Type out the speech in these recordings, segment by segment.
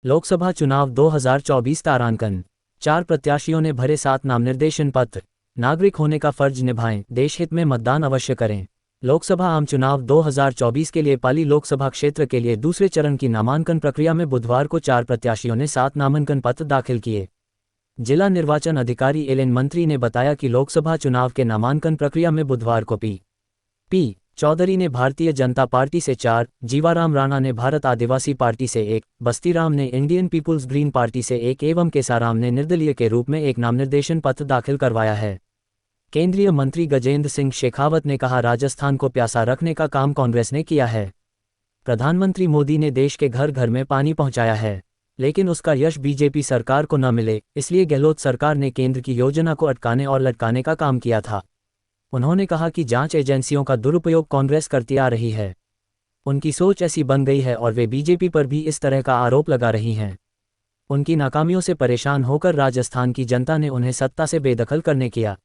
लोकसभा चुनाव 2024 तारांकन। 4 प्रत्याशियों ने भरे 7 नामनिर्देशन पत्र। नागरिक होने का फर्ज निभाएं, देश हित में मतदान अवश्य करें। लोकसभा आम चुनाव 2024 के लिए पाली लोकसभा क्षेत्र के लिए दूसरे चरण की नामांकन प्रक्रिया में बुधवार को 4 प्रत्याशियों ने 7 नामांकन पत्र दाखिल किए। जिला निर्वाचन अधिकारी एलएन मंत्री ने बताया कि लोकसभा चुनाव के नामांकन प्रक्रिया में बुधवार को पी चौधरी ने भारतीय जनता पार्टी से 4, जीवाराम राणा ने भारत आदिवासी पार्टी से 1, बस्तीराम ने इंडियन पीपुल्स ग्रीन पार्टी से 1 एवं केसाराम ने निर्दलीय के रूप में 1 नामनिर्देशन पत्र दाखिल करवाया है। केंद्रीय मंत्री गजेंद्र सिंह शेखावत ने कहा, राजस्थान को प्यासा रखने का काम कांग्रेस ने किया है। प्रधानमंत्री मोदी ने देश के घर घर में पानी पहुंचाया है, लेकिन उसका यश बीजेपी सरकार को न मिले, इसलिए गहलोत सरकार ने केंद्र की योजना को अटकाने और लटकाने का काम किया था। उन्होंने कहा कि जांच एजेंसियों का दुरुपयोग कांग्रेस करती आ रही है। उनकी सोच ऐसी बन गई है और वे बीजेपी पर भी इस तरह का आरोप लगा रही हैं। उनकी नाकामियों से परेशान होकर राजस्थान की जनता ने उन्हें सत्ता से बेदखल करने किया।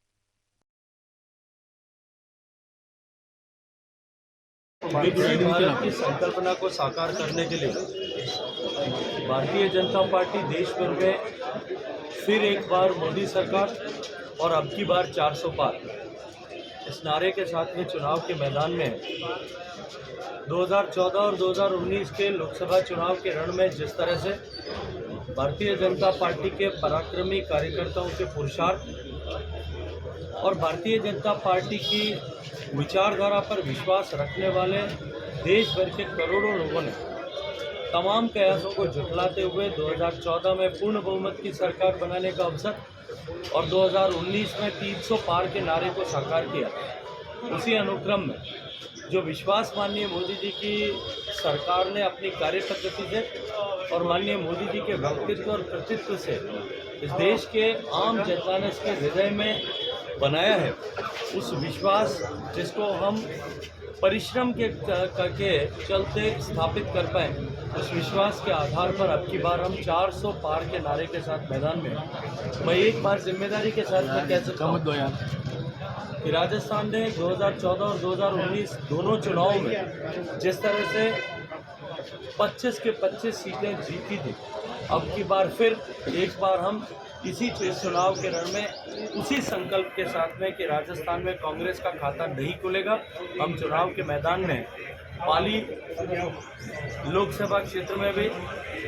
विकसित भारत की संकल्पना को साकार करने के लिए भारतीय जनता पार्टी देश भर में फिर एक बार मोदी सरकार और अब की बार 400 पार इस नारे के साथ में चुनाव के मैदान में है। 2014 और 2019 के लोकसभा चुनाव के रण में जिस तरह से भारतीय जनता पार्टी के पराक्रमी कार्यकर्ताओं के पुरुषार्थ और भारतीय जनता पार्टी की विचारधारा पर विश्वास रखने वाले देश भर के करोड़ों लोगों ने तमाम प्रयासों को झुठलाते हुए 2014 में पूर्ण बहुमत की सरकार बनाने का अवसर और 2019 में 300 पार के नारे को साकार किया। उसी अनुक्रम में जो विश्वास माननीय मोदी जी की सरकार ने अपनी कार्यपद्धति से और माननीय मोदी जी के व्यक्तित्व और कृतित्व से इस देश के आम जनता ने इसके हृदय में बनाया है, उस विश्वास जिसको हम परिश्रम के करके चलते स्थापित कर पाए, उस विश्वास के आधार पर अब की बार हम 400 पार के नारे के साथ मैदान में। मैं एक बार जिम्मेदारी के साथ मैं कह सकता हूँ कि राजस्थान ने 2014 और 2019 दोनों चुनावों में जिस तरह से 25 के 25 सीटें जीती थी, अब की बार फिर एक बार हम इसी चुनाव के रण में उसी संकल्प के साथ में कि राजस्थान में कांग्रेस का खाता नहीं खुलेगा, हम चुनाव के मैदान में पाली लोकसभा क्षेत्र में भी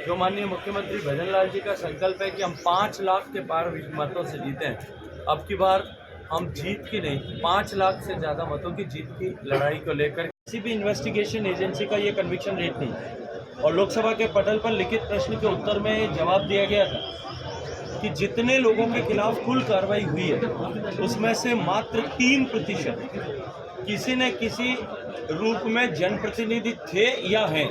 जो माननीय मुख्यमंत्री भजन लाल जी का संकल्प है कि हम 5 लाख के पार मतों से जीते हैं। अब की बार हम जीत की नहीं 5 लाख से ज़्यादा मतों की जीत की लड़ाई को लेकर किसी भी इन्वेस्टिगेशन एजेंसी का ये कन्विक्शन रेट नहीं। और लोकसभा के पटल पर लिखित प्रश्न के उत्तर में जवाब दिया गया था कि जितने लोगों के खिलाफ कुल कार्रवाई हुई है उसमें से मात्र 3% किसी न किसी रूप में जनप्रतिनिधि थे या हैं,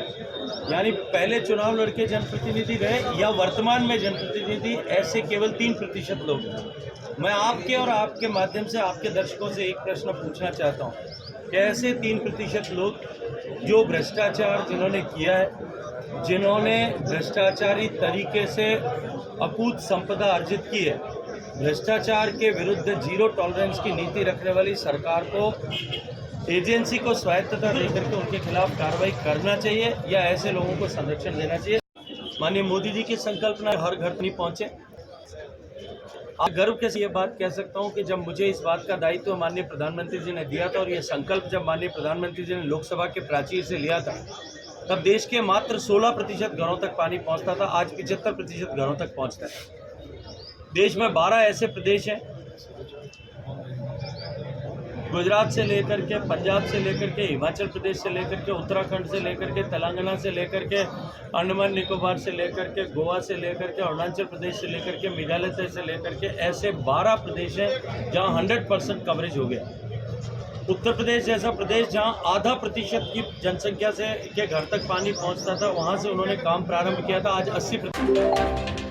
यानी पहले चुनाव लड़के जनप्रतिनिधि रहे या वर्तमान में जनप्रतिनिधि, ऐसे केवल 3% लोग हैं। मैं आपके और आपके माध्यम से आपके दर्शकों से एक प्रश्न पूछना चाहता हूँ कि ऐसे 3% लोग जो भ्रष्टाचार जिन्होंने किया है, जिन्होंने भ्रष्टाचारी तरीके से अकूत संपदा अर्जित की है, भ्रष्टाचार के विरुद्ध जीरो टॉलरेंस की नीति रखने वाली सरकार को एजेंसी को स्वायत्तता देकर के उनके खिलाफ कार्रवाई करना चाहिए या ऐसे लोगों को संरक्षण देना चाहिए। माननीय मोदी जी की संकल्पना हर घर नहीं पहुंचे। आप गर्व के साथ ये बात कह सकता हूं कि जब मुझे इस बात का दायित्व माननीय प्रधानमंत्री जी ने दिया था और ये संकल्प जब माननीय प्रधानमंत्री जी ने लोकसभा के प्राचीर से लिया था, तब देश के मात्र 16% घरों तक पानी पहुंचता था, आज 75% घरों तक पहुंचता है। देश में 12 ऐसे प्रदेश हैं, गुजरात से लेकर के, पंजाब से लेकर के, हिमाचल प्रदेश से लेकर के, उत्तराखंड से लेकर के, तेलंगाना से लेकर के, अंडमान निकोबार से लेकर के, गोवा से लेकर के, अरुणाचल प्रदेश से लेकर के, मेघालय से लेकर के, ऐसे 12 प्रदेश हैं जहां 100% कवरेज हो गया। उत्तर प्रदेश जैसा प्रदेश जहां आधा प्रतिशत की जनसंख्या से के घर तक पानी पहुंचता था, वहां से उन्होंने काम प्रारंभ किया था। आज 80%